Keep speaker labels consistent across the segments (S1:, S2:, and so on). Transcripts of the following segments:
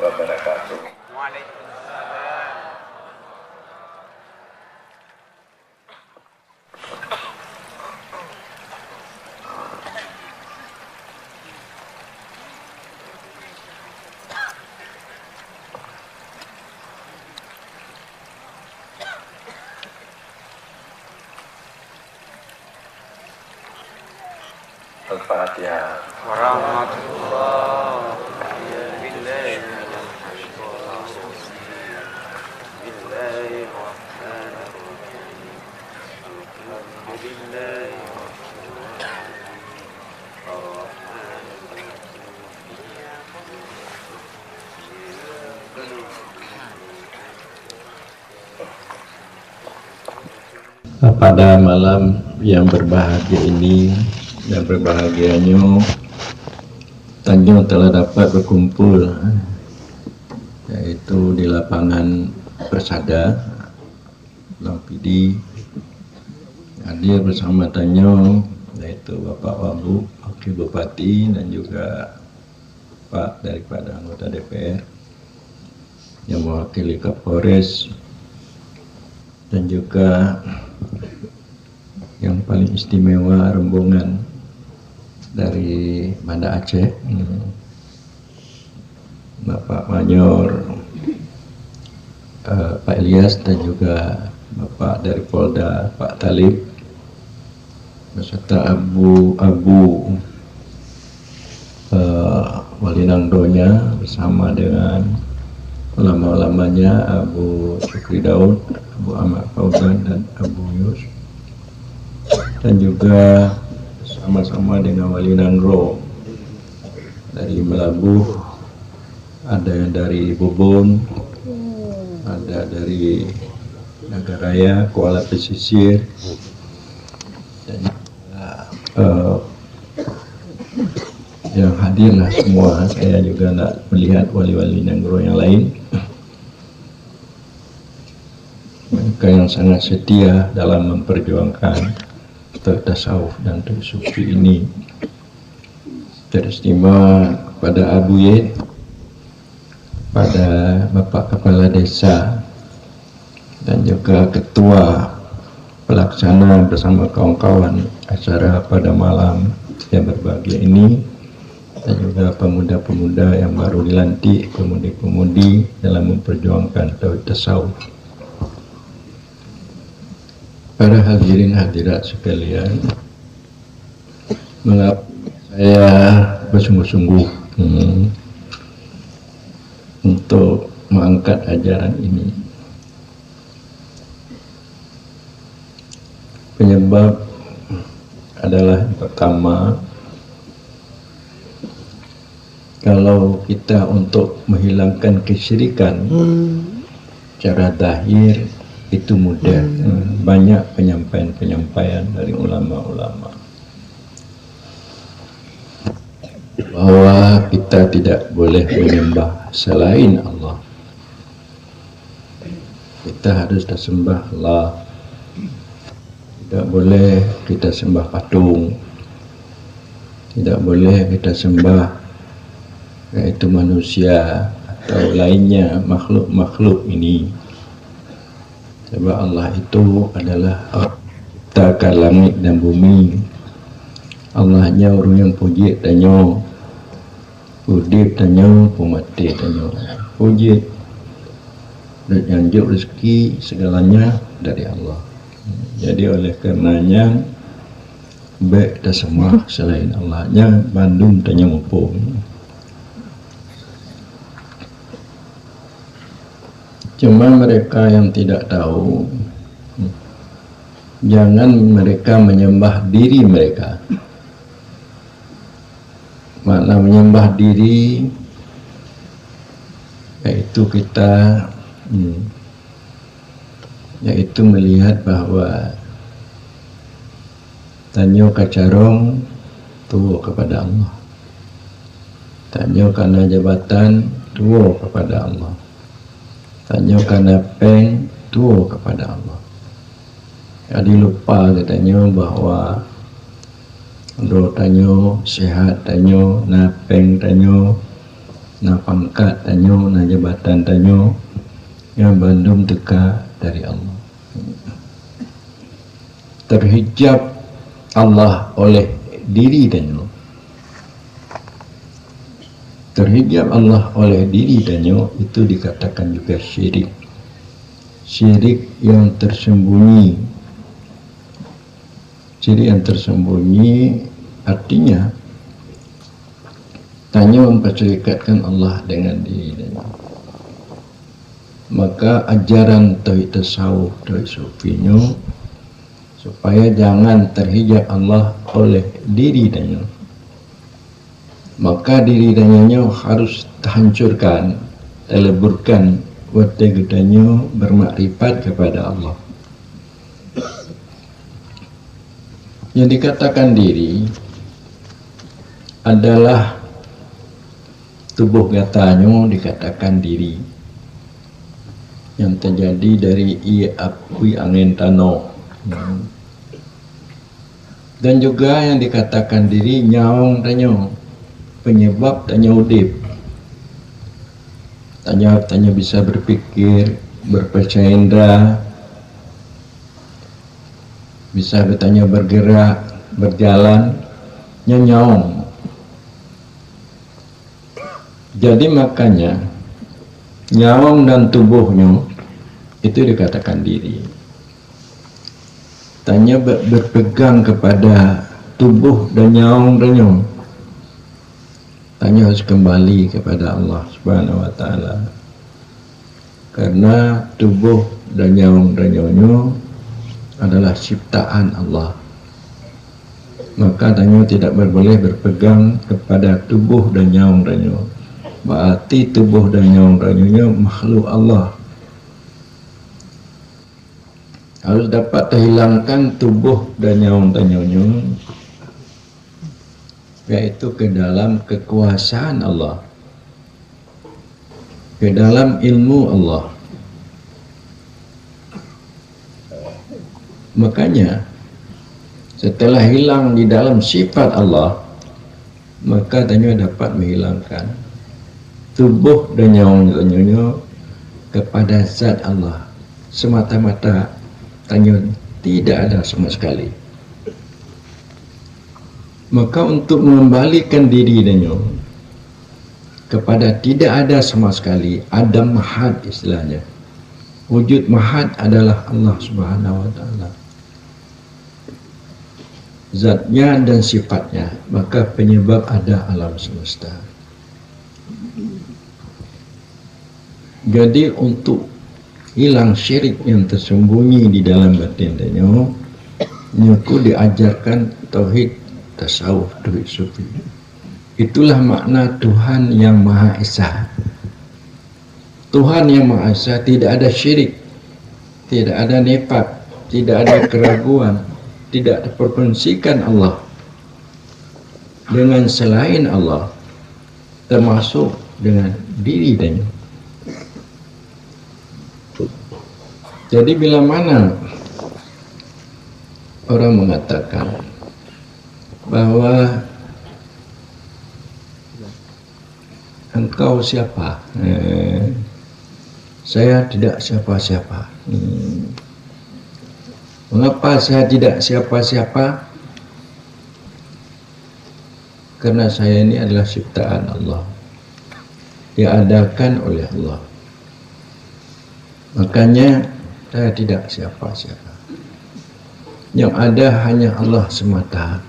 S1: wabarakatuh. Al-Fatihah.
S2: Warahmatullahi billahi
S1: Pada malam yang berbahagia ini dan berbahagianya Tanjung telah dapat berkumpul, yaitu di lapangan Persada Lampidi, hadir bersama Tanjung yaitu Bapak Wabub, Wakil Bupati, dan juga Pak daripada anggota DPR yang mewakili Kapolres, dan juga yang paling istimewa rombongan dari Banda Aceh, Bapak Mayor Pak Ilyas, dan juga Bapak dari Polda Pak Talib, beserta Abu Wali Nangdonya bersama dengan ulama-ulamanya Abu Syukri Daud, Abu Ahmad Fauzan, dan Abu Yus, dan juga sama-sama dengan Wali Nangro dari Melabuh, ada yang dari Bobon, ada dari Nagaraya, Kuala Pesisir, dan yang hadirlah semua. Saya juga tidak melihat wali-wali Nangro yang lain, mereka yang sangat setia dalam memperjuangkan tasawuf dan sufi ini. Teristimewa pada Abu Ye, pada Bapak Kepala Desa, dan juga Ketua Pelaksana bersama kawan-kawan acara pada malam yang berbahagia ini, dan juga pemuda-pemuda yang baru dilantik, pemudi-pemudi dalam memperjuangkan tauhid tasawuf. Para hadirin hadirat sekalian, mengapa saya bersungguh-sungguh untuk mengangkat ajaran ini? Penyebab adalah yang pertama, kalau kita untuk menghilangkan kesyirikan cara zahir itu mudah, banyak penyampaian dari ulama-ulama bahwa kita tidak boleh menyembah selain Allah. Kita harus sembah Allah, tidak boleh kita sembah patung, tidak boleh kita sembah yaitu manusia atau lainnya makhluk-makhluk ini. Sebab Allah itu adalah ciptakan langit dan bumi. Allahnya orang yang puji tanyo, udip tanyo, pemati tanyo, puji dan nyanjuk rezeki segalanya dari Allah. Jadi oleh karenanya baik kita semua selain Allahnya, Bandung tanyo mumpung. Cuma mereka yang tidak tahu, jangan mereka menyembah diri mereka. Makna menyembah diri yaitu kita yaitu melihat bahwa tanyo kacarong tuwo kepada Allah, tanyo karena jabatan tuwo kepada Allah, tanyo karena peng tuwo kepada Allah. Jadi lupa katanya bahwa do tanyo sehat, tanyo napeng tanyo na pangkat tanyo, na jabatan tanyo yang bandum teka dari Allah. Terhijab Allah oleh diri tanyo. Terhijab Allah oleh diri tanyo itu dikatakan juga syirik. Syirik yang tersembunyi. Syirik yang tersembunyi artinya tanyo memperserikatkan Allah dengan diri tanyo. Maka ajaran tauhid tasawuf, tauhid sufinyo supaya jangan terhijab Allah oleh diri tanyo. Maka diri tanyo harus terhancurkan, terleburkan, waktu tanyo bermakrifat kepada Allah. Yang dikatakan diri adalah tubuh katanya dikatakan diri yang terjadi dari api, angin, tanah. Dan juga yang dikatakan diri nyaung tanyo, penyebab tanyo udip. Tanyo bisa berpikir, berpercaya indera, bisa bertanya bergerak, berjalan, nyaung. Jadi makanya nyaung dan tubuhnya itu dikatakan diri. Tanya berpegang kepada tubuh dan nyaung tanyo. Tanya harus kembali kepada Allah Subhanahu wa taala. Karena tubuh dan nyaung tanyo adalah ciptaan Allah. Maka tanyo tidak boleh berpegang kepada tubuh dan nyaung tanyo. Berarti tubuh dan nyaung tanyo makhluk Allah. Harus dapat terhilangkan tubuh dan nyaung tanyo, yaitu ke dalam kekuasaan Allah, ke dalam ilmu Allah. Makanya setelah hilang di dalam sifat Allah, maka tanyo dapat menghilangkan tubuh dan nyawa kepada zat Allah. Semata-mata tanyo tidak ada sama sekali. Maka untuk mengembalikan diri tanyo kepada tidak ada sama sekali, Adam Mahad istilahnya. Wujud Mahad adalah Allah Subhanahu wa taala. Zatnya dan sifatnya, maka penyebab ada alam semesta. Jadi untuk hilang syirik yang tersembunyi di dalam batin tanyo, nyoku diajarkan tauhid tasawuf, tauhid sufi. Itulah makna Tuhan yang Maha Esa. Tuhan yang Maha Esa tidak ada syirik, tidak ada nifak, tidak ada keraguan, tidak diperfungsikan Allah dengan selain Allah, termasuk dengan diri tanyo. Jadi bila mana orang mengatakan bahwa engkau siapa? Saya tidak siapa-siapa. Mengapa saya tidak siapa-siapa? Karena saya ini adalah ciptaan Allah, diadakan oleh Allah. Makanya saya tidak siapa-siapa. Yang ada hanya Allah semata.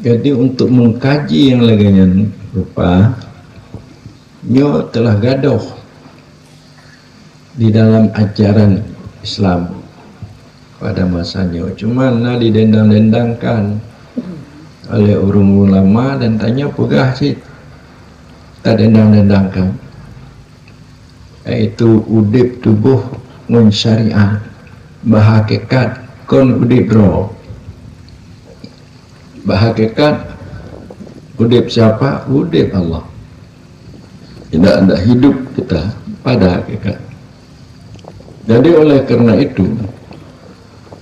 S1: Jadi untuk mengkaji yang lainnya rupa, nyo telah gaduh di dalam ajaran Islam pada masanya. Cuma nak didendang-dendangkan oleh orang ulama dan tanya pegah sih tak dendang-dendangkan. Yaitu udip tubuh mun syariah bahakikat kon udip roh. Bahakikat udip siapa? Udip Allah. Tidak ada hidup kita pada hakikat. Jadi oleh karena itu,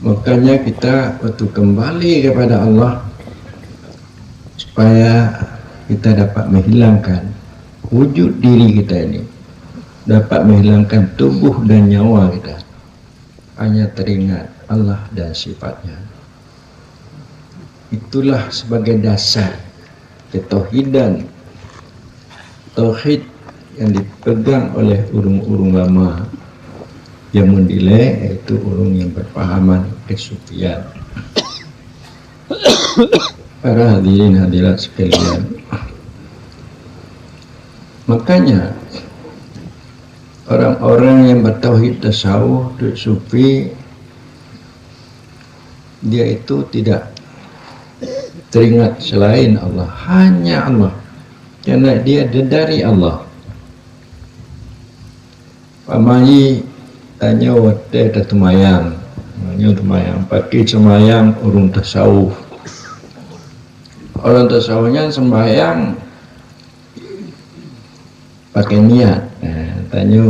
S1: makanya kita waktu kembali kepada Allah supaya kita dapat menghilangkan wujud diri kita ini dapat menghilangkan tubuh dan nyawa kita, hanya teringat Allah dan sifatnya. Itulah sebagai dasar ketauhidan, tauhid yang dipegang oleh urung-urung lama yang menilai, yaitu urung yang berpahaman kesufian. Para hadirin hadirat sekalian, makanya orang-orang yang bertauhid tasawuf, sufi, dia itu tidak teringat selain Allah, hanya Allah, karena dia dari Allah. Pamayi tanya wate temayang, pakai semayang urung tasawuf. Orang tasawufnya sembahyang pakai niat. Tanya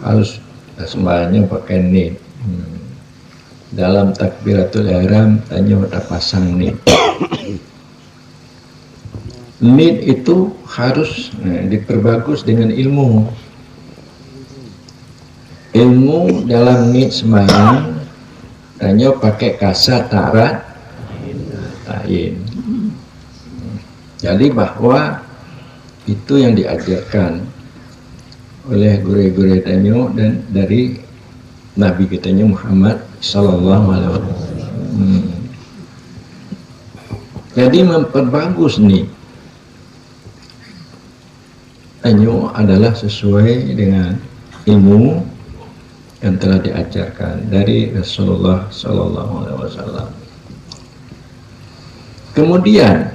S1: harus sembahyangnya pakai niat. Dalam takbiratul ihram tanya tak pasang niat. Niat itu harus diperbagus dengan ilmu. Ilmu dalam niat sembahyang tanya pakai kasat tarat ta'in. Jadi bahwa itu yang diajarkan oleh guru-guru tanya dan dari Nabi kitanya Muhammad sallallahu alaihi wasallam. Jadi memperbagus nih tanya adalah sesuai dengan ilmu yang telah diajarkan dari Rasulullah sallallahu alaihi wasallam. Kemudian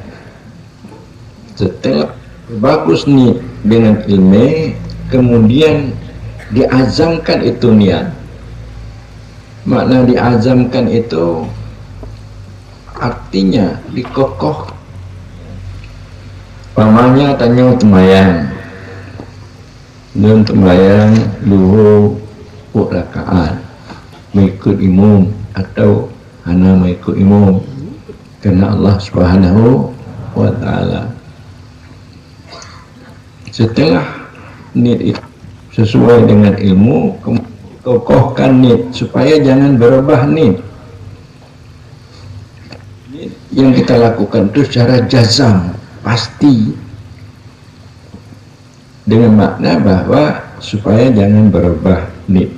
S1: setelah bagus nih dengan ilmu, kemudian diazamkan itu niat. Makna diazamkan itu artinya dikokoh. Pamanya tanya temayang, dan temayang luhur rakaat mengikut imam atau hanya mengikut imam, karena Allah Subhanahu wa ta'ala. Setelah niat itu sesuai dengan ilmu, kokohkan niat supaya jangan berubah niat. Yang kita lakukan itu secara jazam, pasti, dengan makna bahwa supaya jangan berubah niat.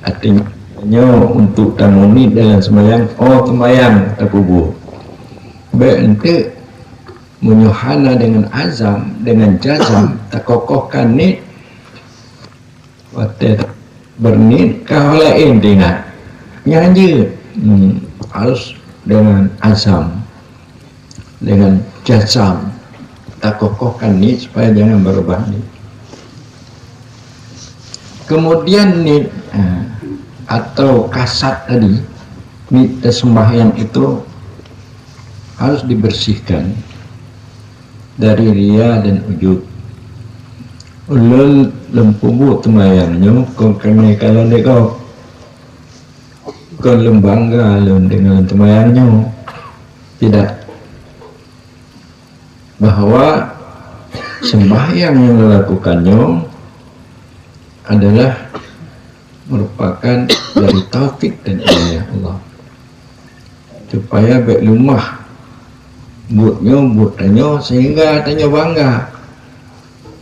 S1: Artinya untuk tamu niat dalam sembahyang, sembahyang terkubuh. Berarti menyuhana dengan azam, dengan jazam, tak kokohkan niat. Waktu bernit kau lain dengan nyanyi, harus dengan azam, dengan jazam, tak kokohkan niat supaya jangan berubah niat. Kemudian niat atau kasat tadi, niat sembahyang itu harus dibersihkan dari riya dan ujub. Ulun lempubu temayangnya kau kena kalau dekau kau lembangga lun dengan temayangnya, tidak, bahwa sembahyang yang dilakukannya adalah merupakan dari taufik dan inayah Allah, supaya baik lumah buatnya tanya sehingga tanya bangga,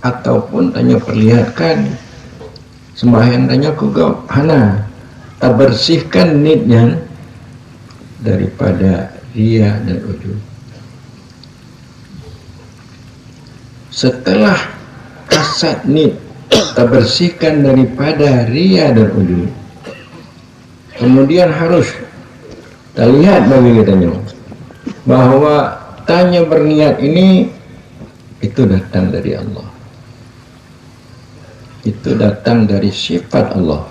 S1: ataupun tanya perlihatkan sembahyang tanya kugau hana tak bersihkan niatnya daripada riya dan ujub. Setelah kasat niat tak bersihkan daripada riya dan ujub, kemudian harus kita lihat bagi kitanya bahwa tanya berniat ini itu datang dari Allah, itu datang dari sifat Allah,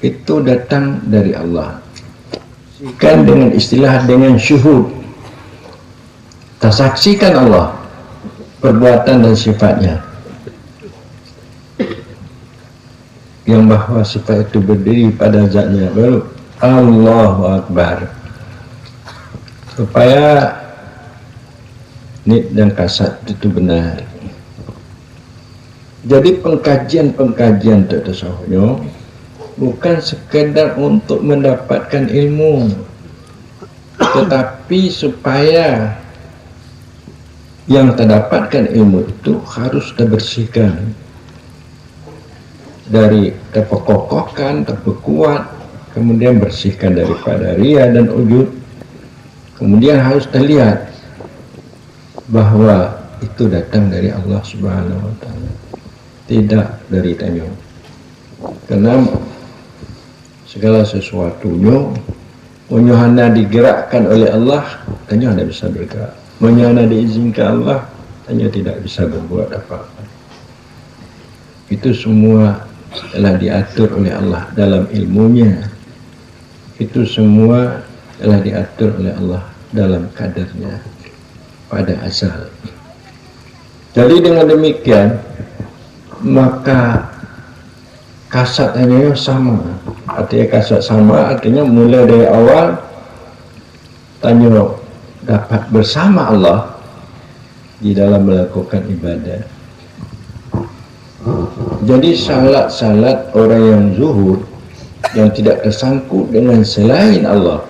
S1: itu datang dari Allah. Kan dengan istilah dengan syuhud, kita saksikan Allah perbuatan dan sifatnya, yang bahwa sifat itu berdiri pada zatnya, baru Allahu Akbar, supaya nit dan kasat itu benar. Jadi pengkajian tasawufnya bukan sekedar untuk mendapatkan ilmu, tetapi supaya yang terdapatkan ilmu itu harus terbersihkan dari terpekokohkan, terpekuat, kemudian bersihkan daripada ria dan ujub, kemudian harus terlihat bahwa itu datang dari Allah Subhanahu wa Ta'ala, tidak dari tanyo. Karena segala sesuatunya menyuhana digerakkan oleh Allah, tanyo tidak bisa bergerak. Menyuhana diizinkan Allah, tanyo tidak bisa berbuat apa-apa. Itu semua telah diatur oleh Allah dalam ilmunya. Itu semua telah diatur oleh Allah dalam kadarnya pada asal. Jadi dengan demikian maka kasat hanya sama. Artinya kasat sama, artinya mulai dari awal tanya dapat bersama Allah di dalam melakukan ibadah. Jadi salat orang yang zuhud, yang tidak tersangkut dengan selain Allah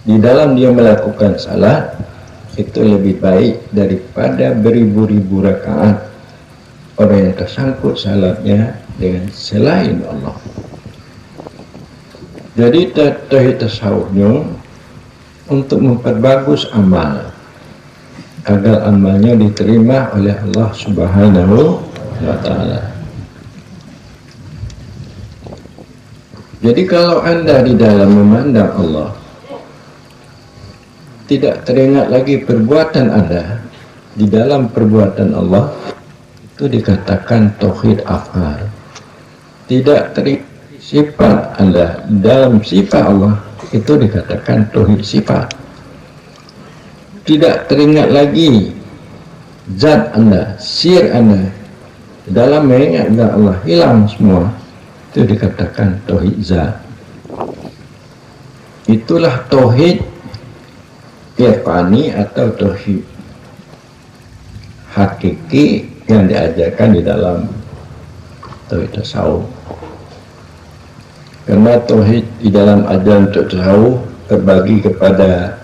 S1: di dalam dia melakukan salat, itu lebih baik daripada beribu-ribu rakaat orang yang tersangkut salatnya dengan selain Allah. Jadi tauhid tasawufnya untuk memperbagus amal agar amalnya diterima oleh Allah Subhanahu wa Ta'ala. Jadi kalau Anda di dalam memandang Allah tidak teringat lagi perbuatan Anda di dalam perbuatan Allah, itu dikatakan tauhid af'al. Tidak teringat sifat Anda dalam sifat Allah, itu dikatakan tauhid sifat. Tidak teringat lagi zat Anda, sir Anda dalam mengingat Allah, hilang semua, itu dikatakan tauhid zat. Itulah tauhid irfani atau tauhid hakiki yang diajarkan di dalam tauhid tasawuf. Karena tauhid di dalam ajaran tasawuf terbagi kepada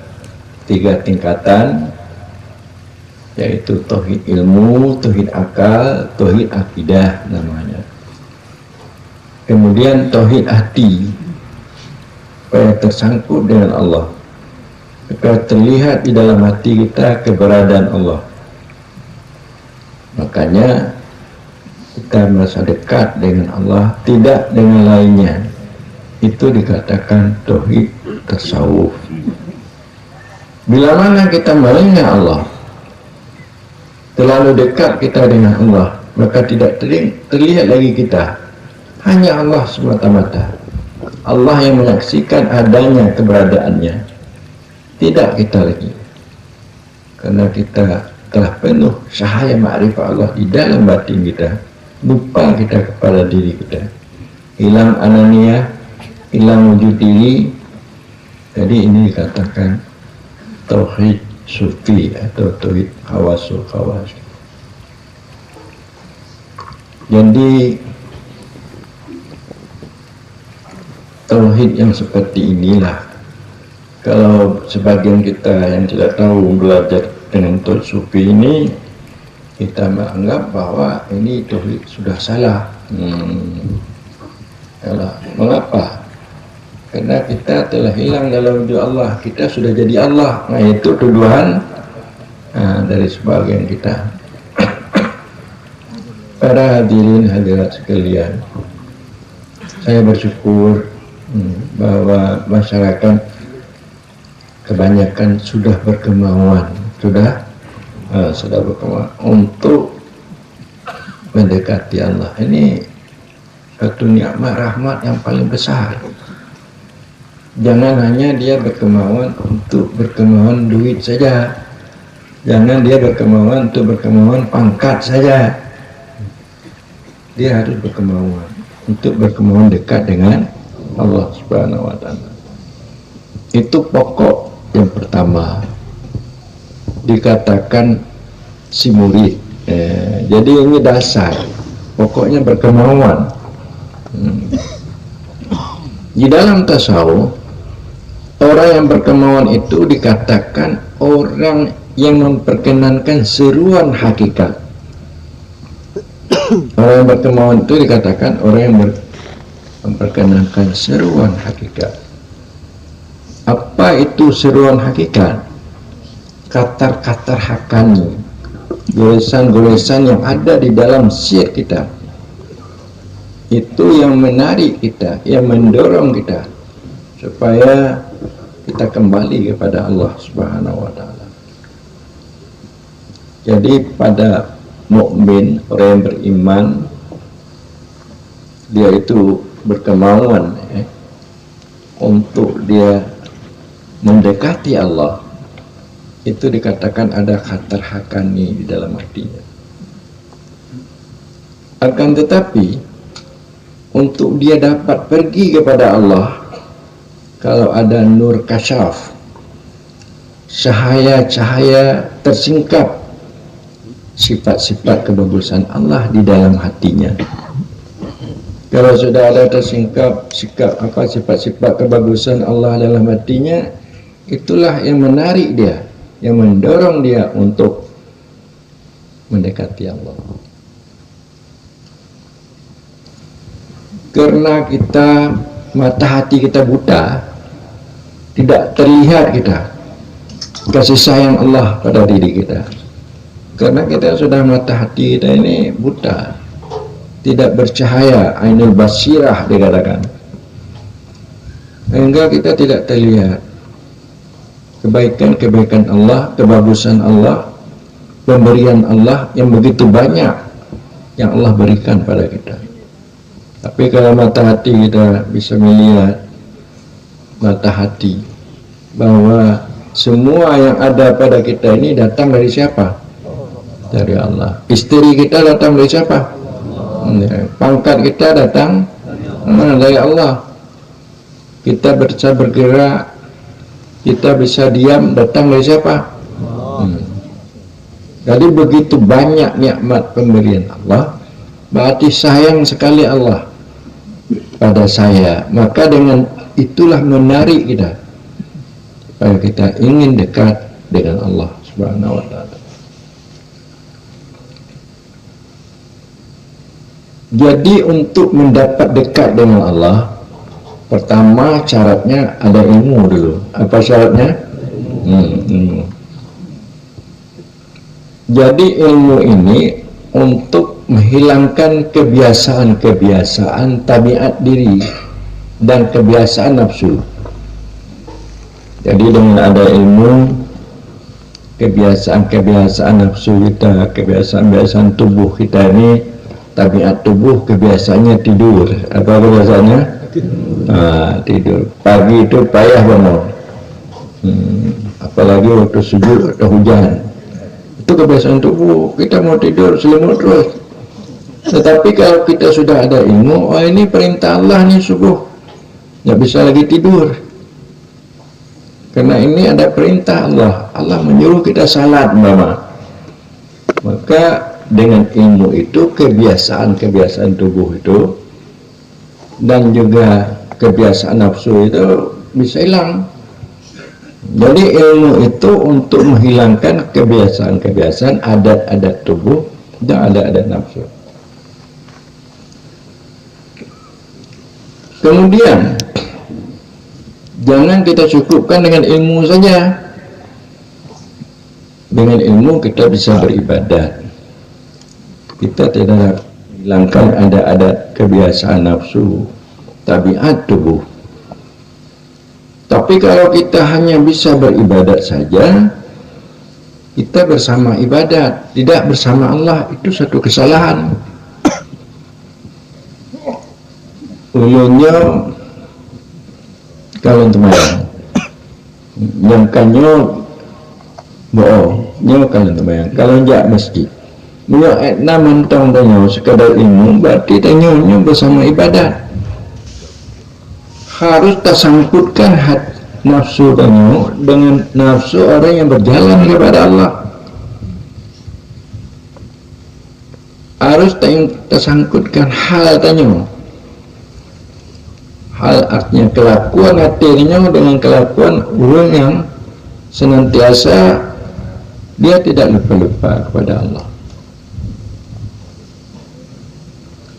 S1: 3 tingkatan, yaitu tauhid ilmu, tauhid akal, tauhid akidah namanya. Kemudian tauhid hati, supaya tersangkut dengan Allah, supaya terlihat di dalam hati kita keberadaan Allah. Makanya kita merasa dekat dengan Allah, tidak dengan lainnya. Itu dikatakan tauhid tasawuf. Bila mana kita mengingat Allah, terlalu dekat kita dengan Allah, maka tidak terlihat lagi kita, hanya Allah semata-mata. Allah yang menyaksikan adanya keberadaannya, tidak kita lagi. Karena kita telah penuh cahaya ma'rifah Allah di dalam batin kita, lupa kita kepada diri kita, hilang ananiyah, hilang wujud diri. Jadi ini dikatakan tauhid sufi atau tauhid khawasul khawas. Jadi tauhid yang seperti inilah, kalau sebagian kita yang tidak tahu belajar dengan tauhid sufi ini, kita menganggap bahwa ini tauhid sudah salah. Mengapa? Karena kita telah hilang dalam wujud Allah, kita sudah jadi Allah. Nah, itu tuduhan dari sebagian kita. Para hadirin hadirat sekalian, saya bersyukur bahwa masyarakat kebanyakan sudah berkemauan, sudah berkemauan untuk mendekati Allah. Ini satu nikmat rahmat yang paling besar. Jangan hanya dia berkemauan untuk berkemauan duit saja. Jangan dia berkemauan untuk berkemauan pangkat saja. Dia harus berkemauan untuk berkemauan dekat dengan Allah Subhanahu wa Ta'ala. Itu pokok yang pertama. dikatakan si murid. Jadi ini dasar, pokoknya berkemauan. Di dalam tasawuf, orang yang berkemauan itu dikatakan orang yang memperkenankan seruan hakikat. Orang yang berkemauan itu dikatakan orang yang memperkenankan seruan hakikat. Apa itu seruan hakikat? Katar-katar hakani, goresan-goresan yang ada di dalam sir kita, itu yang menarik kita, yang mendorong kita supaya kita kembali kepada Allah Subhanahu wa taala. Jadi pada mukmin, orang yang beriman, dia itu berkemauan untuk dia mendekati Allah. Itu dikatakan ada khatar hakani di dalam hatinya. Akan tetapi untuk dia dapat pergi kepada Allah, kalau ada nur kasyaf, cahaya-cahaya tersingkap sifat-sifat kebagusan Allah di dalam hatinya. Kalau sudah ada tersingkap sifat-sifat kebagusan Allah dalam hatinya, itulah yang menarik dia, yang mendorong dia untuk mendekati Allah. Karena kita, mata hati kita buta, tidak terlihat kita kasih sayang Allah pada diri kita. Karena kita sudah, mata hati kita ini buta, tidak bercahaya, ainul basirah dikatakan, sehingga kita tidak terlihat kebaikan-kebaikan Allah, kebagusan Allah, pemberian Allah yang begitu banyak yang Allah berikan pada kita. Tapi kalau mata hati kita bisa melihat, mata hati, bahwa semua yang ada pada kita ini datang dari siapa? Dari Allah. Istri kita datang dari siapa? Pangkat kita datang dari Allah. Kita bisa bergerak, kita bisa diam, datang dari siapa? Jadi begitu banyak nikmat pemberian Allah, berarti sayang sekali Allah pada saya. Maka dengan itulah menarik kita supaya kita ingin dekat dengan Allah Subhanahu wa taala. Jadi untuk mendapat dekat dengan Allah, pertama syaratnya ada ilmu dulu. Apa syaratnya? Ilmu. Jadi ilmu ini untuk menghilangkan kebiasaan-kebiasaan tabiat diri dan kebiasaan nafsu. Jadi dengan ada ilmu, kebiasaan-kebiasaan nafsu kita, kebiasaan-kebiasaan tubuh kita ini, tabiat tubuh kebiasaannya tidur. Apa kebiasaannya? Tidur. Pagi itu payah bangun, apalagi waktu subuh atau hujan. Itu kebiasaan tubuh, kita mau tidur selimut terus. Tetapi kalau kita sudah ada ilmu, oh ini perintah Allah nih subuh, nggak bisa lagi tidur, karena ini ada perintah Allah. Allah menyuruh kita salat mama. Maka dengan ilmu itu, kebiasaan-kebiasaan tubuh itu dan juga kebiasaan nafsu itu bisa hilang. Jadi ilmu itu untuk menghilangkan kebiasaan-kebiasaan, adat-adat tubuh dan adat-adat nafsu. Kemudian jangan kita cukupkan dengan ilmu saja. Dengan ilmu kita bisa beribadat, kita tidak hilangkan ada kebiasaan nafsu, tabiat tubuh. Tapi kalau kita hanya bisa beribadat saja, kita bersama ibadat, tidak bersama Allah, itu satu kesalahan. Ulunnya kalau teman yang kanyo bohong, nyo kalau teman kalau jak masjid, nyo etna mentong tanyo sekadar ilmu, berarti tanyo bersama ibadat. Harus tersangkutkan nafsu tanya dengan nafsu orang yang berjalan kepada Allah. Harus tersangkutkan hal tanya. Hal artinya kelakuan hatinya dengan kelakuan orang yang senantiasa dia tidak lupa-lupa kepada Allah.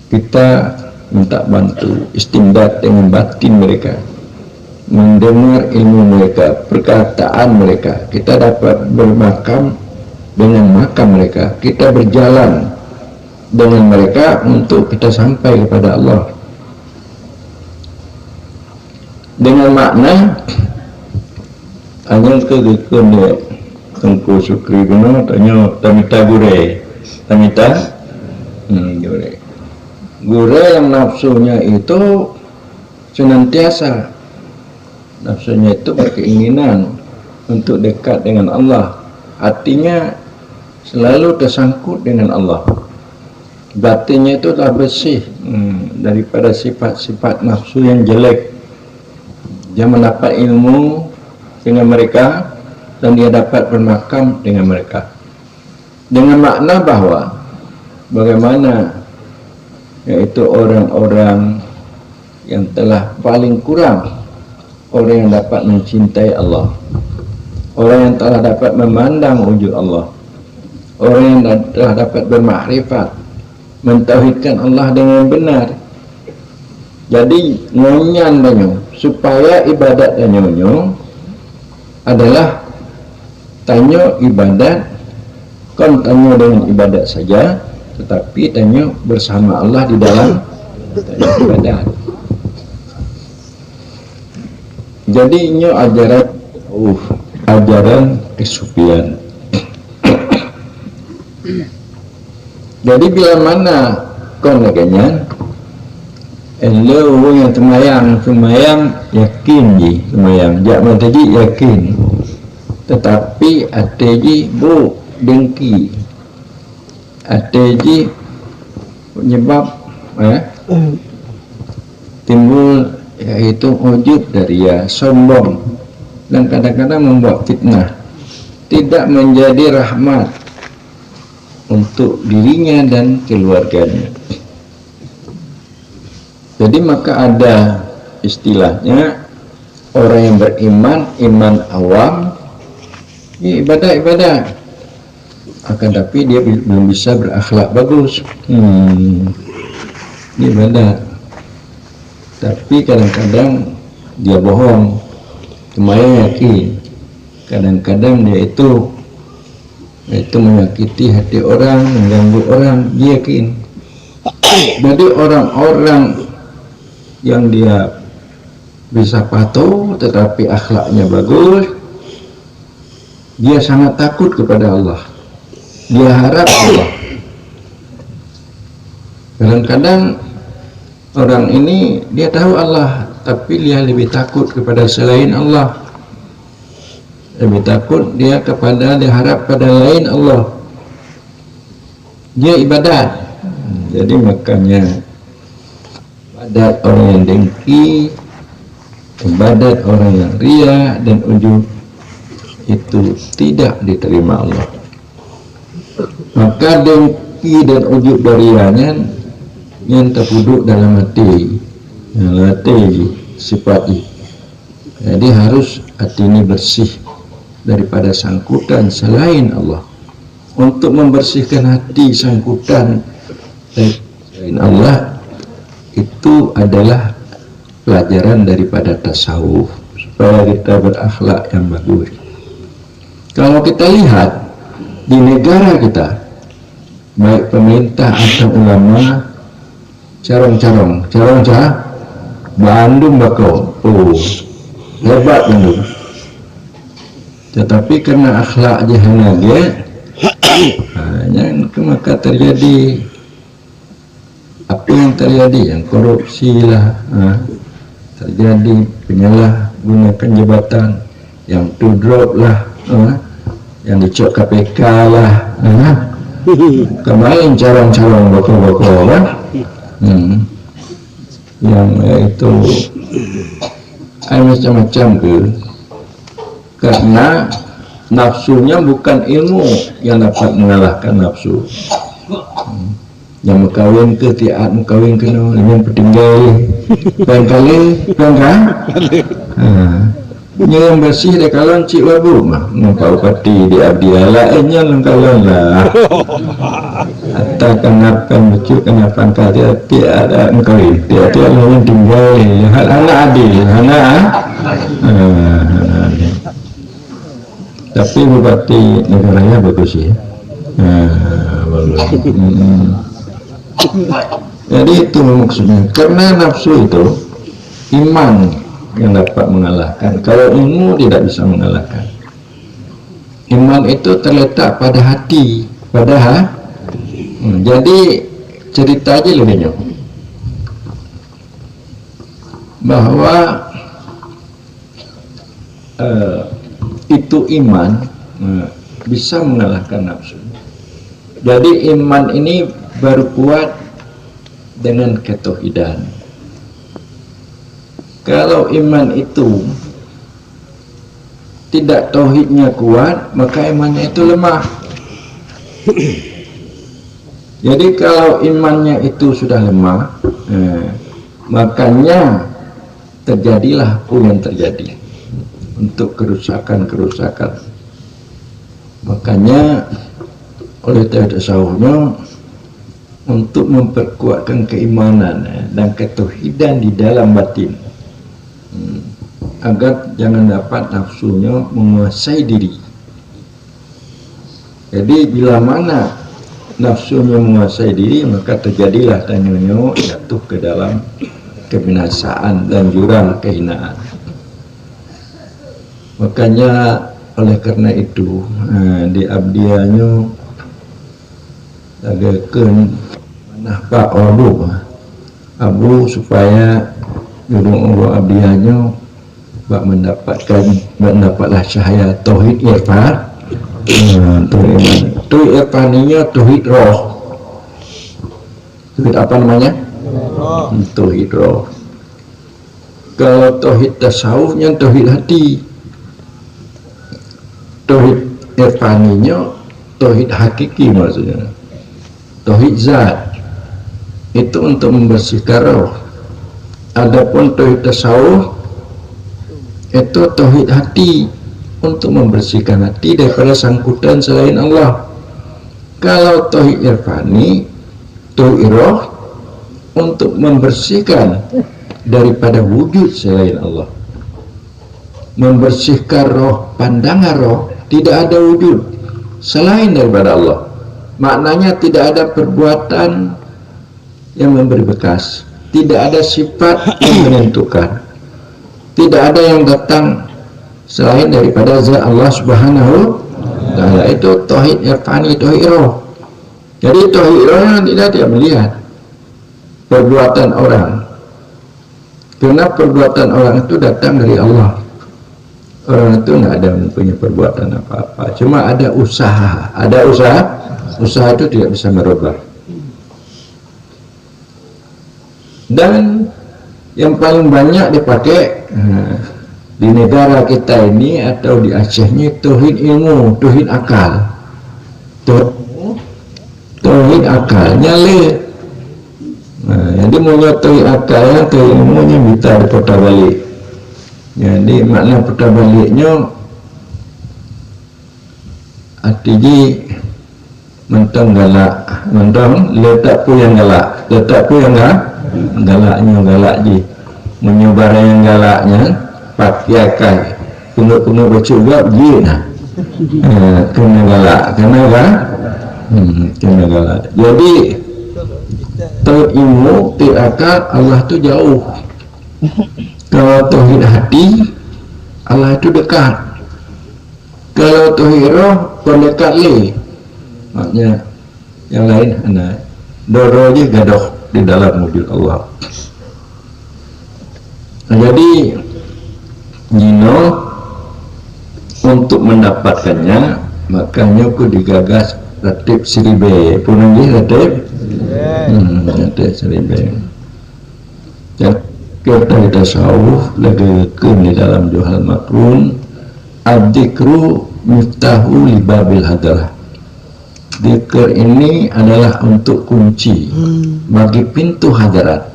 S1: Kita minta bantu istimdad dengan batin mereka, mendengar ilmu mereka, perkataan mereka. Kita dapat bermakam dengan makam mereka, kita berjalan dengan mereka untuk kita sampai kepada Allah dengan makna hanya kegekun dia tengku sukri guna tanya tamita gure tamita gure yang nafsunya itu senantiasa nafsunya itu berkeinginan untuk dekat dengan Allah, hatinya selalu tersangkut dengan Allah, batinnya itu telah bersih daripada sifat-sifat nafsu yang jelek. Dia mendapat ilmu dengan mereka dan dia dapat bermakam dengan mereka dengan makna bahwa bagaimana yaitu orang-orang yang telah paling kurang orang yang dapat mencintai Allah, orang yang telah dapat memandang wujud Allah, orang yang telah dapat bermakrifat, mentauhidkan Allah dengan benar. Jadi ngonyan danyo supaya ibadat danyo adalah tanyo ibadat kon tanyo dengan ibadat saja, tetapi tanyo bersama Allah di dalam ibadat. Jadi nyo ajaran kesufian. Jadi bila mana kon laganyan elo yang semayang yakin ji semayang jak tadi yakin, tetapi ateji bu dengki ateji penyebab timbul yaitu ujub dari ya sombong dan kadang-kadang membuat fitnah, tidak menjadi rahmat untuk dirinya dan keluarganya. Jadi maka ada istilahnya orang yang beriman, iman awam, ya ibadah, akan tapi dia belum bisa berakhlak bagus. Ini ibadah, tapi kadang-kadang dia bohong, semuanya yakin. Kadang-kadang dia itu menyakiti hati orang, mengganggu orang, dia yakin. Jadi orang-orang yang dia bisa patuh tetapi akhlaknya bagus, dia sangat takut kepada Allah, dia harap Allah. Kadang-kadang orang ini dia tahu Allah, tapi dia lebih takut kepada selain Allah, lebih takut dia harap pada lain Allah, dia ibadat. Jadi makanya ibadat orang yang dengki, ibadat orang yang ria dan ujub itu tidak diterima Allah. Maka dengki dan ujub darianya yang terpuduk dalam hati sifat ini. Jadi harus hati ini bersih daripada sangkutan selain Allah. Untuk membersihkan hati sangkutan selain Allah itu adalah pelajaran daripada tasawuf supaya kita berakhlak yang bagus. Kalau kita lihat di negara kita, baik pemerintah atau ulama, carong Bandung bakau, hebat Bandung. Tetapi karena akhlak jahana dia, maka terjadi apa yang terjadi, yang korupsi lah, terjadi penyalahgunakan jabatan, yang to drop lah, yang dicok KPK lah, kemarin calon boko-boko lah, yang itu macam-macam ke karena nafsunya bukan ilmu yang dapat mengalahkan nafsu. Yang mengkawin ke tiap mengkawin ke yang pertinggal barangkali bangga yang bersih dia kalau cik wabu mah ngempau pati di abdi lainnya lengkalan lah atau kenapa lucu kenapa kali tiada mengkawin tiada yang tinggal anak adil anak tapi bupati negaranya bagus ya. Jadi itu maksudnya, karena nafsu itu iman yang dapat mengalahkan, kalau ilmu tidak bisa mengalahkan. Iman itu terletak pada hati, jadi cerita aja lebihnya bahwa itu iman bisa mengalahkan nafsu. Jadi iman ini baru kuat dengan ketauhidan. Kalau iman itu tidak tauhidnya kuat, maka imannya itu lemah. Jadi kalau imannya itu sudah lemah, makanya terjadilah apa yang terjadi untuk kerusakan. Makanya oleh tasawufnya untuk memperkuatkan keimanan dan ketauhidan di dalam batin, agar jangan dapat nafsunya menguasai diri. Jadi bila mana nafsunya menguasai diri, maka terjadilah tanyonyo jatuh ke dalam kebinasaan dan jurang kehinaan. Makanya oleh karena itu di abdiannya agakeun manah Pak Abu supaya jurung abdiannya bak mendapatlah cahaya tauhid irfan. Tauhid irfaninya tauhid roh. Tauhid apa namanya? Tauhid roh. Kalau tauhid tasawufnya tauhid hati. Tauhid irfaninya tauhid hakiki maksudnya. Tauhid zat itu untuk membersihkan roh. Adapun tauhid tasawuf itu tauhid hati untuk membersihkan hati daripada sangkutan selain Allah. Kalau tauhid irfani, tauhid roh untuk membersihkan daripada wujud selain Allah. Membersihkan roh, pandangan roh, tidak ada wujud selain daripada Allah. Maknanya tidak ada perbuatan yang memberi bekas, tidak ada sifat yang menentukan, tidak ada yang datang selain daripada zat Allah Subhanahu wa Ta'ala. Itu tauhid irfani, tauhid roh. Jadi tauhid roh yang tidak melihat perbuatan orang, karena perbuatan orang itu datang dari Allah. Orang itu nggak ada mempunyai perbuatan apa-apa, cuma ada usaha. Usaha itu tidak bisa merubah. Dan yang paling banyak dipakai di negara kita ini atau di Acehnya tauhid ilmu, tauhid akal. Tauhid akalnya jadi mau tauhid akalnya, tauhid ilmunya minta diputar balik. Jadi makna putar baliknya artinya mentang galak, letak pun yang galak, galak je menyebar yang galaknya pakai pungut bercubak je kena galak, kena galak. Jadi tauhid ilmu, tauhid akal, Allah tu jauh. Kalau tauhid hati, Allah itu dekat. Kalau tauhid roh, pendekat maknanya yang lain doro je gadoh di dalam wujud Allah. Jadi Nino untuk mendapatkannya, makanya aku digagas ratib seribe punang dia ratib seribe. Dan kita tasawuf lagi di dalam Johal Makrun Ad-dzikru miftahu libabil hadrah. Dzikir ini adalah untuk kunci bagi pintu hadarat.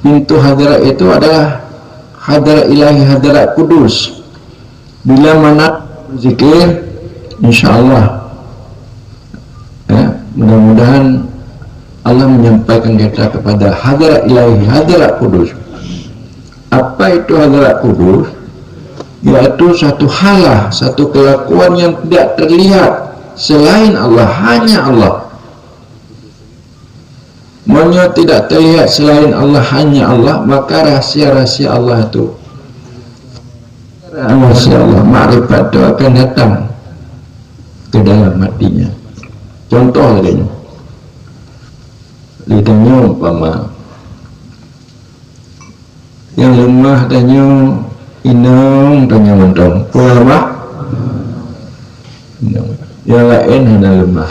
S1: Pintu hadarat itu adalah hadarat ilahi, hadarat kudus. Bila mana zikir, insyaAllah mudah-mudahan Allah menyampaikan kita kepada hadarat ilahi, hadarat kudus. Apa itu hadarat kudus? Yaitu satu halah, satu kelakuan yang tidak terlihat selain Allah, hanya Allah. Maka tidak terlihat selain Allah, hanya Allah, maka rahsia-rahsia Allah itu, rahsia Allah, ma'rifat itu akan datang ke dalam hatinya. Contoh lagi, lidahnya umpama yang lemah tanya inang, tanya mentong, lemah, yang lain hanya lemah.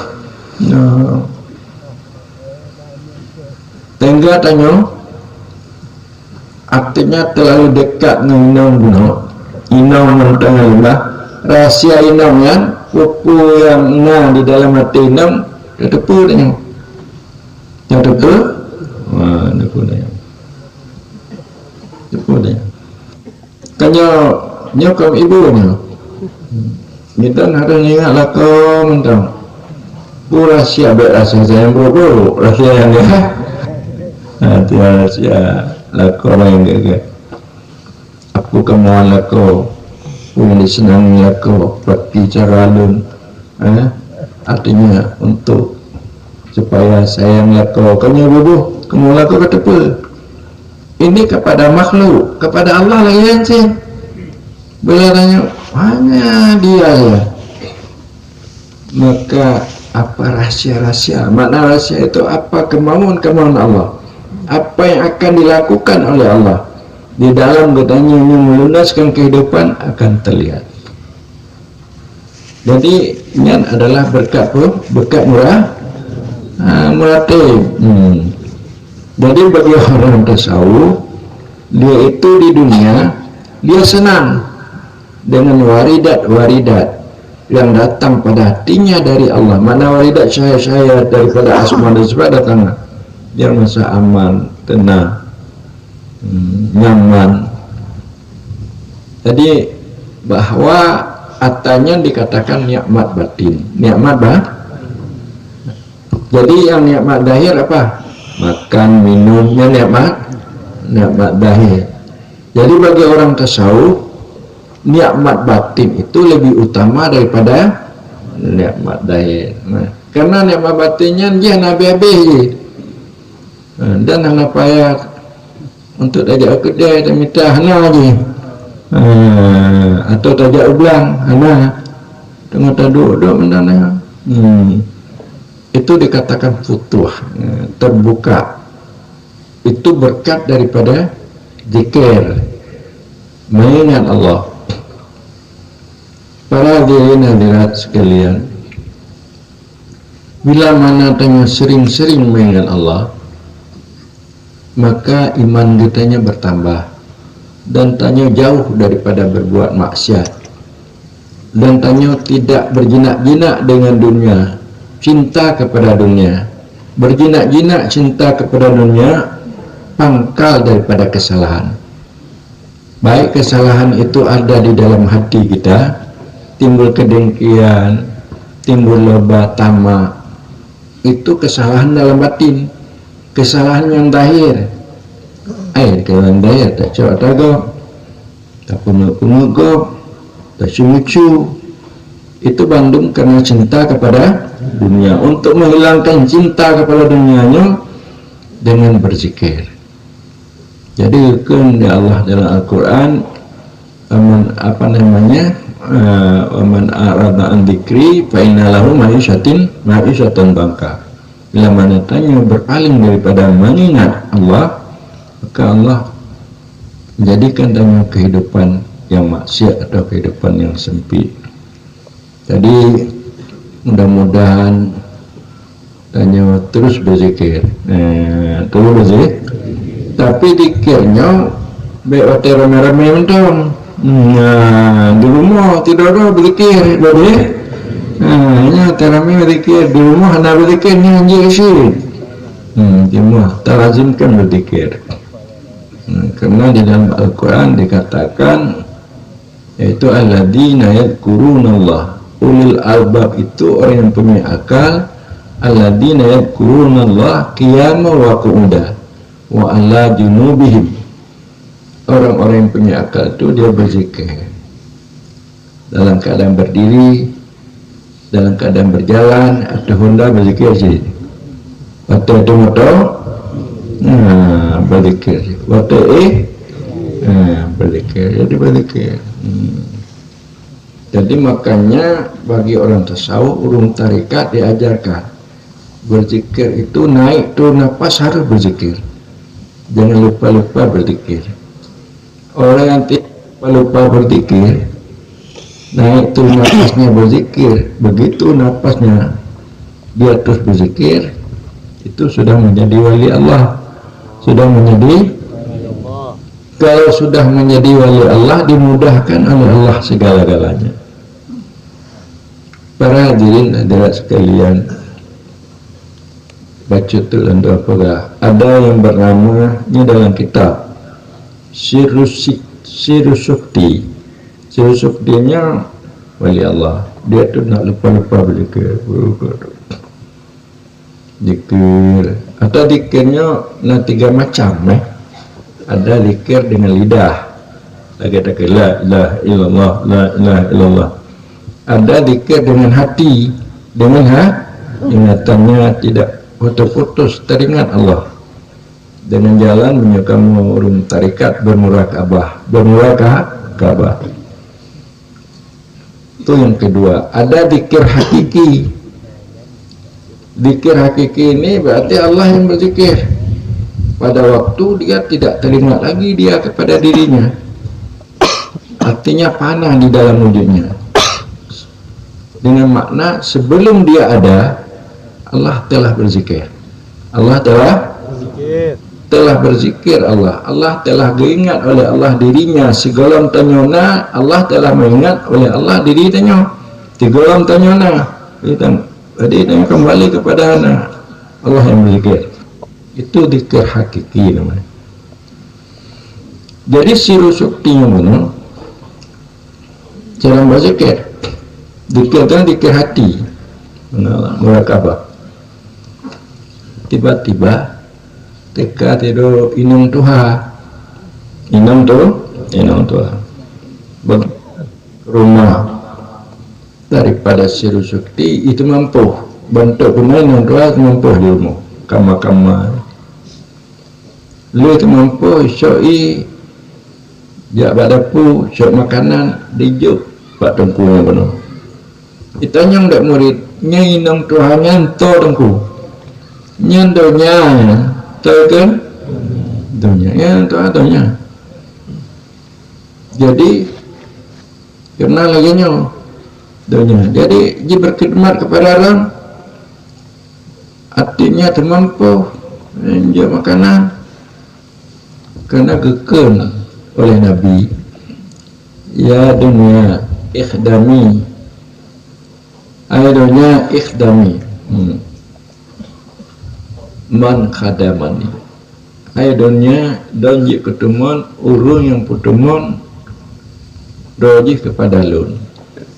S1: Tengah tanya, artinya terlalu dekat dengan inang guna, inang mentong lemah. Rahsia inang yang pupu yang di dalam hati inang, tepu tanya, yang tepu, tepu tanya. Tanya nyokap ibunya, kita harus ingatlah kau mentang. Pura siap berasa saya buru rahsia yang dia. Nanti rahsia lakau yang dia. Aku kemohon lakau, punya senang lakau, pergi cara lun. Artinya untuk supaya sayang lakau. Kanya bubuh, kemohon lakau kata apa? Ini kepada makhluk, kepada Allah lagi yang sih. Bila tanya, hanya dia ya. Maka apa rahsia-rahsia? Makna rahsia itu apa? Kemauan-kemauan Allah. Apa yang akan dilakukan oleh Allah di dalam katanya yang melunaskan kehidupan akan terlihat. Jadi ini adalah berkat berkat murah, muratif. Jadi bagi orang tasawuf, dia itu di dunia dia senang dengan waridat yang datang pada hatinya dari Allah. Mana waridat syahid daripada asma dan sifat datang, dia merasa aman, tenang, nyaman. Jadi bahwa atanya dikatakan nikmat batin, nikmat Jadi yang nikmat zahir apa? Makan, minumnya nikmat zahir. Jadi bagi orang tasawuf, nikmat batin itu lebih utama daripada nikmat zahir. Karena nikmat batinnya dia nabi-nabi dan hana payah untuk tajak kedai dan minta hana je, atau tajak ulang hana tengah duduk menana. Itu dikatakan futuh, terbuka. Itu berkat daripada zikir, mengingat Allah. Para hadirin hadirat sekalian, bila mana tanya sering-sering mengingat Allah, maka iman kitanya bertambah dan tanya jauh daripada berbuat maksiat, dan tanya tidak berjinak-jinak dengan dunia, cinta kepada dunia. Berjinak-jinak cinta kepada dunia pangkal daripada kesalahan. Baik kesalahan itu ada di dalam hati kita, timbul kedengkian, timbul loba, tamak, itu kesalahan dalam batin. Kesalahan yang zahir, kesalahan zahir tak cakap tagak, tak punuk-punuk, tak cucu, itu bandung karena cinta kepada dunia. Untuk menghilangkan cinta kepada dunianya dengan berzikir. Jadi kan Allah dalam Al-Quran, aman arada an dzikri fa inna lahu ma'isyatan dhanka. Bila mana tanya berpaling daripada mengingat Allah, maka Allah menjadikan tanya kehidupan yang maksiat atau kehidupan yang sempit. Jadi mudah-mudahan tanya terus berzikir, terus berzikir. Tapi zikirnya baik rame-rame mentong, Nah, di rumah tidak ada berzikir, boleh. Nya teramih berzikir di rumah, hendak berzikir ni anjir syirik. Di rumah tak lazimkan berzikir. Karena di dalam Al-Quran dikatakan yaitu alladzina yadhkurunallah, ulil albab itu orang yang punya akal, alladzina yadhkurunallah qiyaman wa qu'udan wa ala junubihim. Orang-orang yang punya akal itu dia berzikir dalam keadaan berdiri, dalam keadaan berjalan, atau honda berzikir sih, atau itu motor berzikir, waktu berzikir, jadi berzikir. Jadi makanya bagi orang tasawuf, urung tarikat diajarkan berzikir itu naik tu nafas harus berzikir, jangan lupa-lupa berzikir. Orang yang tidak lupa berzikir, naik tu nafasnya berzikir, begitu nafasnya dia terus berzikir, itu sudah menjadi wali Allah, sudah menjadi. Kalau sudah menjadi wali Allah, dimudahkan oleh Allah segala-galanya. Para hadirin hadirat sekalian, baca tulan doa pula. Ada yang bernamanya dalam kitab Sirus Sukti. Sirus Suktinya wali Allah. Dia tu nak lupa-lupa berzikir. Zikir. Atau zikirnya nak 3 macam Ada zikir dengan lidah. Lagi ada la ilaha illallah, la ilaha illallah. Ada zikir dengan hati, dengan ingatannya tidak putus-putus teringat Allah. Dengan jalan menyukamu urung tarikat bermurakabah. Itu yang kedua. Ada zikir hakiki. Zikir hakiki ini berarti Allah yang berzikir. Pada waktu dia tidak teringat lagi dia kepada dirinya. Artinya panah di dalam wujudnya. Dengan makna sebelum dia ada, Allah telah berzikir. Allah telah berzikir Allah telah diingat oleh Allah dirinya. Segolong tanyona Allah telah mengingat oleh Allah diri tanya. Tigolong tanyona jadi tanya kembali kepada Allah yang berzikir. Itu zikir hakiki namanya. Jadi siru suktinya mana cara berzikir. Zikir kan zikir hati, murakabah. Tiba-tiba teka tidur inang Tuhan rumah daripada siru sukti itu mampu bentuk inang Tuhan mampu di rumah kama lu itu mampu syoi jak badapu syok makanan dijuk pak tengkunya penuh ditanya ndak muridnya inang Tuhan nyanto tengku nyantonya tahu kan dunia ya itu adanya. Jadi karena lagi dunia jadi dia berkhidmat kepada orang artinya termampu menjual makanan karena gekun oleh Nabi ya dunia ikhdami dunia ikhdami man khadamani dunia donji ketemuan urung yang pertemuan doji kepada lun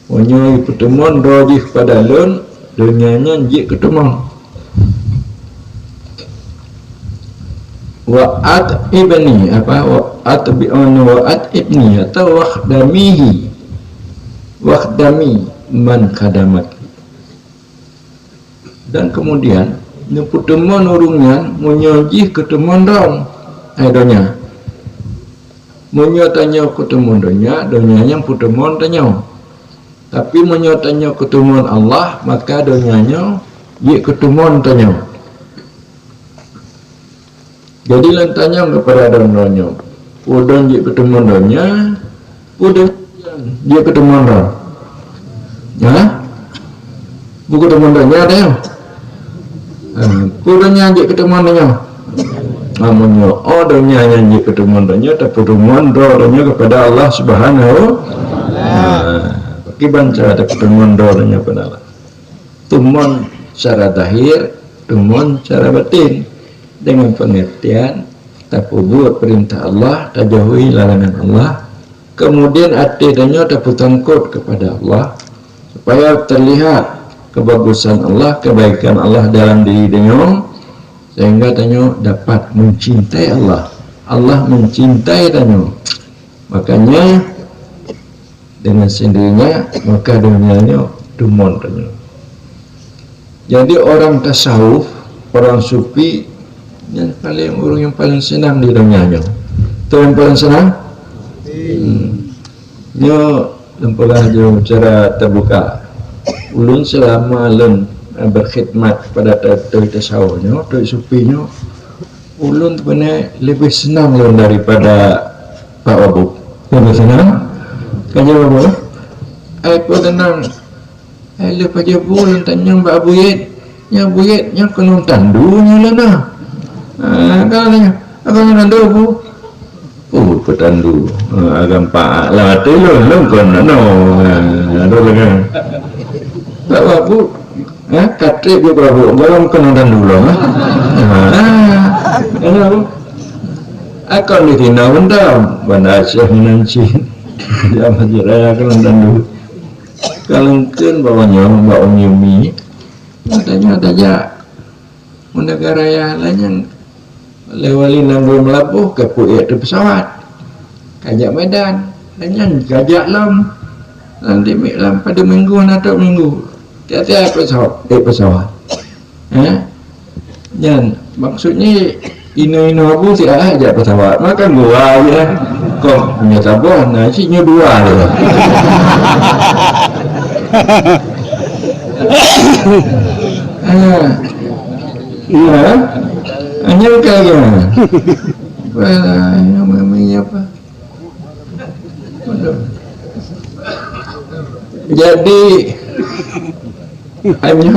S1: punya pertemuan doji kepada lun dunianya ji ketemuan wa'at ibni wa'at ibni atau wakhdami man khadamat. Dan kemudian pertemuan urungnya menyoji ketemuan dong donya menyotanya ketemuan donya yang pertemuan tanya tapi menyotanya ketemuan Allah maka donyanya ji ketemuan tanya. Jadi lantanya kepada donya udon ji ketemuan donya udon ji ketemuan dong buku ketemuan donya ada yang Kudanya ajak ketemuan dengan namanya donya nyanyi kedemondonya donya kepada Allah Subhanahu bagi banca ada kedemondonya kepada Allah tumon secara zahir tumon secara batin dengan pengertian takubur perintah Allah tajauhi larangan Allah kemudian adanya dapat tangkut kepada Allah supaya terlihat kebagusan Allah kebaikan Allah dalam diri dia sehingga tanyo dapat mencintai Allah. Allah mencintai tanyo. Makanya dengan sendirinya maka dunianya dumon tanyo. Jadi orang tasawuf, orang sufi yang paling senang di dunianya. Itu yang paling senang. Nyo lempelah jo cara terbuka. Ulun selama lun berkhidmat kepada tasawufnya, sufinya, ulun sebenarnya lebih senang lun daripada Pak Wabu. Lebih senang? Kajian Wabu? Aku tenang. Lepas je ulun tanya Mbak Buyet, nya kena tandunya lah nah. Kalau tanya, apa kena tandu Bu? Petandu. Agam Pak lah tu lun kena no. Ada lagi. Pak Wabu katrik dia Prabu, garam kena dulu akan ditina benda benda asyik nanti dia majaraya kena dulu kalengkeun bawanya mbak Umi katanya negara yang lain lewali nanggung melabuh ke puik di pesawat kajak Medan dan kajak lam nanti pada minggu atau minggu tiap-tiap pesawat dan maksudnya ino aku tidak aja pesawat makan gua aja kok punya tabung nasinya dua ya iya hanya kaya namanya apa jadi hanya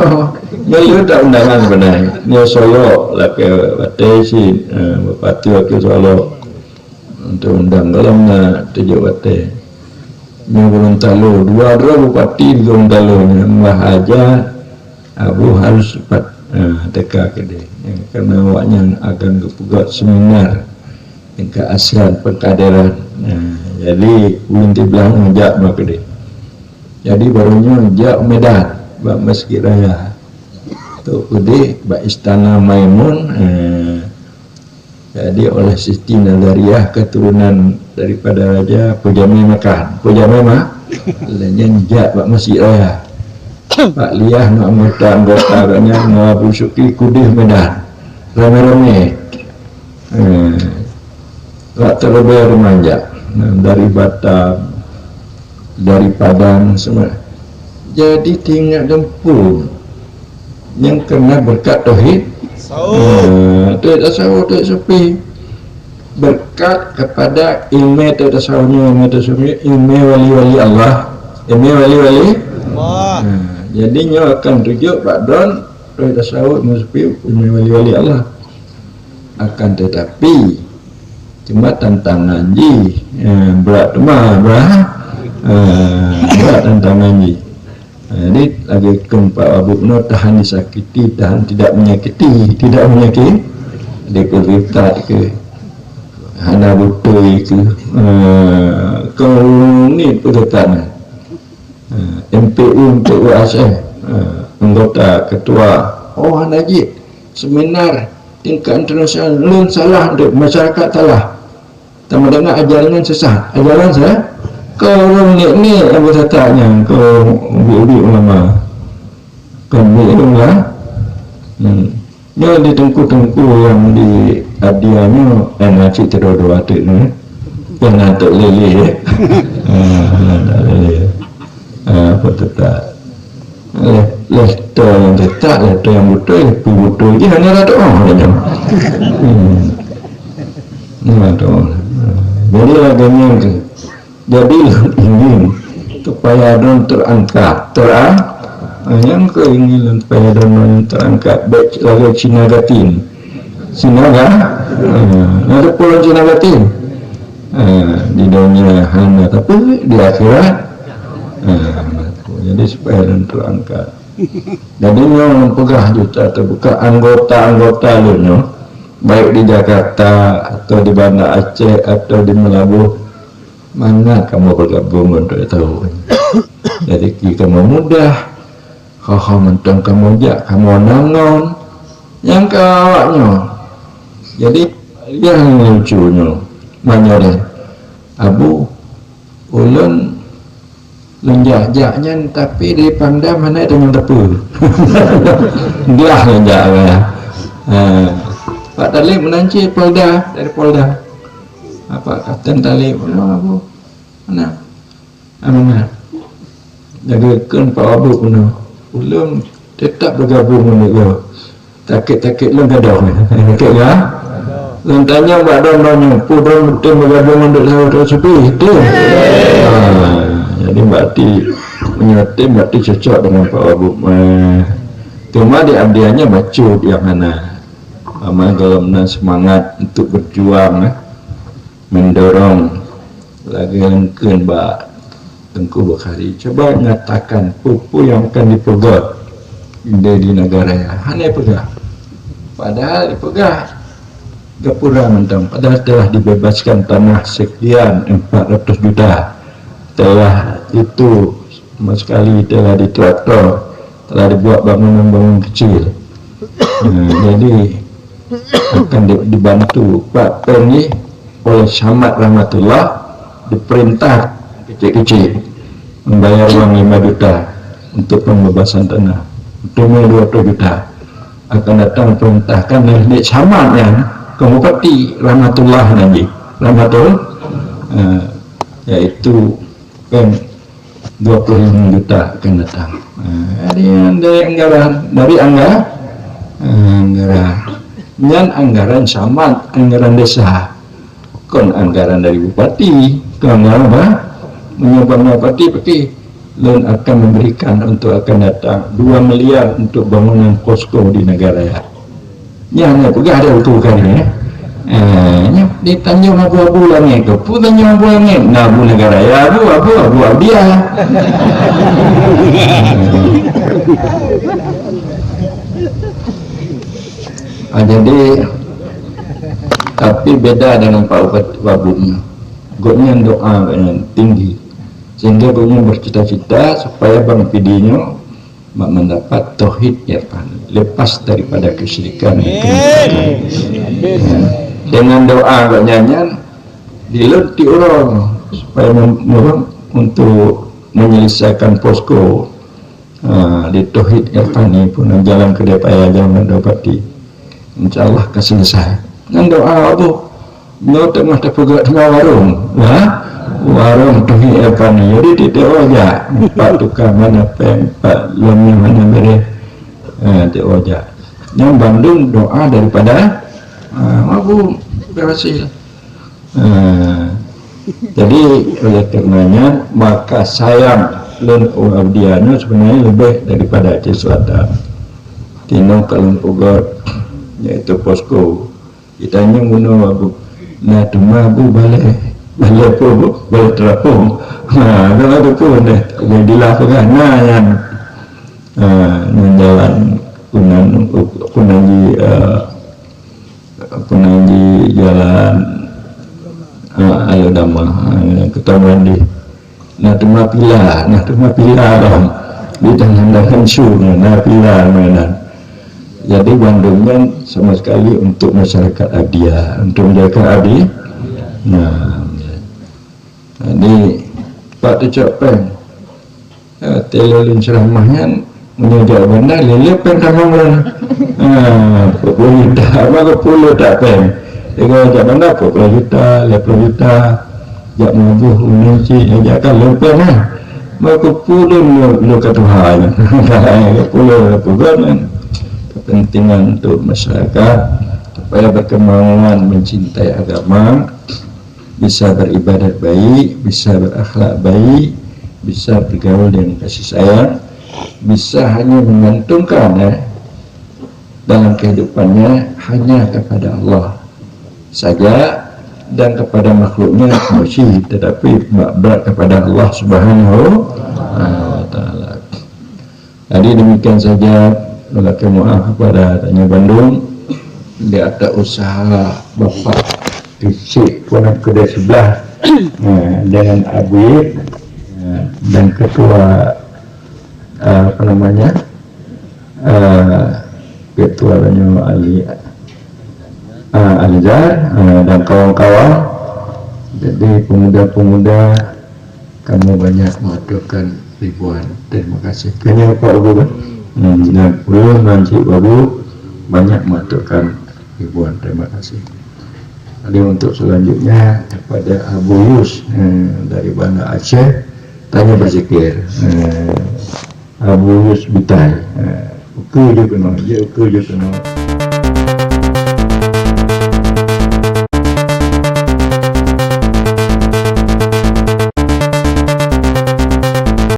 S1: nyalu tak undangan sebenarnya nyo Solo lah ke Batesi Bupati Wakil Solo untuk undang dalam tujuh Bate nyo Gorontalo dua bupati di Gorontalo Mbah Haja Abu harus cepat teka ke dia karena awaknya akan kepugat seminar tingkat ASEAN perkaderan jadi ulun belakang ngejak ke dia jadi barunya ngejak Medan bak Masjid Raya tu kudi bak Istana Maimun jadi oleh Siti Nazariyah keturunan daripada Raja Pujami Makan Pujami lenjak bak Masjid Raya Pak Liah nak anggota-anggotanya Abu Syukri kudi Medan rame-rame terlebih remaja dari Batam dari Padang semua jadi tinggal dempul yang kena berkat tauhid tidak tasawuf tidak sufi berkat kepada ilmu tasawufnya ilmu wali-wali Allah ilmu wali-wali jadinya akan rujuk Pak Don tauhid tasawuf sufi ilmu wali-wali Allah akan tetapi cuma tantangan berat berat tantangan jadi lagi Pak Abu Nur tahan disakiti tahan tidak menyakiti dia ke hana butuh itu kau ni perkataan MPU ASN anggota ketua Najib seminar tingkat internasional lun salah untuk masyarakat salah sama dengan ajaran sesat ajaran saya kau ni apa katanya kau bibi ulama kau bibi ulama dia di tengku yang di adiannya ngaji terdoa tu ni yang nak lele apa tetap leto yang tetap leto yang betul je hanya ada orang aja ni ada jadi agaknya jadi ingin supaya don terangkat yang keinginan supaya don terangkat baik lagi Cina Gatin Sinaga, ada pulau Sinagati, di dunia hanya tapi di akhirat, jadi supaya terangkat. Jadi yang pegah juta terbuka anggota-anggota lu, baik di Jakarta atau di Banda Aceh atau di Melabuh, mana kamu bergabung untuk tahu. Jadi kamu mudah, kau mentang kamu jak, kamu nangon, yang kawaknya. Jadi yang lucunya, mana Abu ulun lenjak-jaknya tapi di Pangda mana ada yang tepur. Belah lenjaknya. Pak Talib menanci Polda dari Polda. Apa Kapten Talib? Abu mana? Amanah. Jagakan Pak Abu puno. Ulun tetap bergabung dengan takit-takit lu gaduh. Takit ya? Lan tanya Mbak Don-donnya, pudon betul bergabung untuk saudara sepi. Itu. Jadi Mbak Ti punya tim, Mbak Ti cocok dengan Pak Abu. Cuma di abdiannya bacut yang mana. Dalam semangat untuk berjuang, mendorong lagi lengken Mbak Tengku Bukhari. Coba nyatakan pupu yang akan dipegang di negara ya. Hanya pegang. Padahal dipegang. Gapura mentang, padahal telah dibebaskan tanah sekian 400 juta. Telah itu sama sekali telah ditraktor, telah dibuat bangunan-bangunan kecil. Jadi akan dibantu Pak Pengi oleh Samad Rahmatullah, diperintah kecil-kecil membayar uang 5 juta untuk pembebasan tanah. Untungnya 20 juta. Akan datang perintahkan dari Samad ya. Kamu pati Rahmatullah nanti Rahmatul yaitu kan 25 juta akan datang. Dari anggaran yang anggaran Samad, anggaran desa, kon anggaran dari bupati, kon apa menyebabkan bupati dan akan memberikan untuk akan datang 2 miliar untuk bangunan posko di negara ya. Yang pegah ada utuh kan ya. Di Tanjung Abu-Abu lah ni ke pu Tanjung Abu ni Abu negara ya Abu dia. Jadi tapi beda dengan Pak Abu-nya. Goknya doa yang tinggi sehingga goknya bercita-cita supaya Bang Pidinya mendapat tauhid irfan, lepas daripada kesyirikan. Dengan doa nyanyian diluti orang supaya untuk menyelesaikan posko di tauhid irfan ini pun jalan ke daya jalan mendapati insyaallah keselesai. Dengan doa Abu no tengah terpegat tengah warung tauhid irfan ini jadi tidak wajah Pak tukang mana Pak Lomi mana beri tidak wajah yang Bandung doa daripada Abu berhasil. Jadi oleh karenanya maka sayang dan abdiana sebenarnya lebih daripada Aceh Selatan. Tino Kalung Pugot yaitu posko. Kita guna Abu. Nah cuma Abu balik terapung. Kalau itu pun jadilah pegana yang menjalan punanji jalan ayo damah ketemuan di Natuma Pila dong di tangan sur Pila mainan. Jadi Bandungnya sama sekali untuk masyarakat Adia, untuk menjaga Adi. Ini Pak Tucapeng telolin ceramahnya menyejak bandar lelepen tamang puluh juta apa puluh tak pen dengan jak bandar puluh juta 50 juta jak mabuh unci jak kan lepen maka puluh lo ketuhan puluh program kepentingan untuk masyarakat supaya berkemauan mencintai agama, bisa beribadat baik, bisa berakhlak baik, bisa bergaul dengan kasih sayang, bisa hanya menggantungkan dalam kehidupannya hanya kepada Allah saja dan kepada makhluknya masih, tetapi berat kepada Allah Subhanahu wa Ta'ala. Jadi demikian saja. Maka maaf kepada Tanya Bandung di atas usaha Bapak isi punak kedai sebelah dengan Abu dan ketua apa namanya ketua Ali Alizar dan kawan-kawan. Jadi pemuda-pemuda kamu banyak menghaturkan ribuan terima kasih. Kayaknya Pak Abu kan dan ulun Mancik Babu banyak menghaturkan ribuan terima kasih. Jadi untuk selanjutnya kepada Abu Yus dari Banda Aceh, tanya berzikir. Abu Yus Bitai, ukur je kena,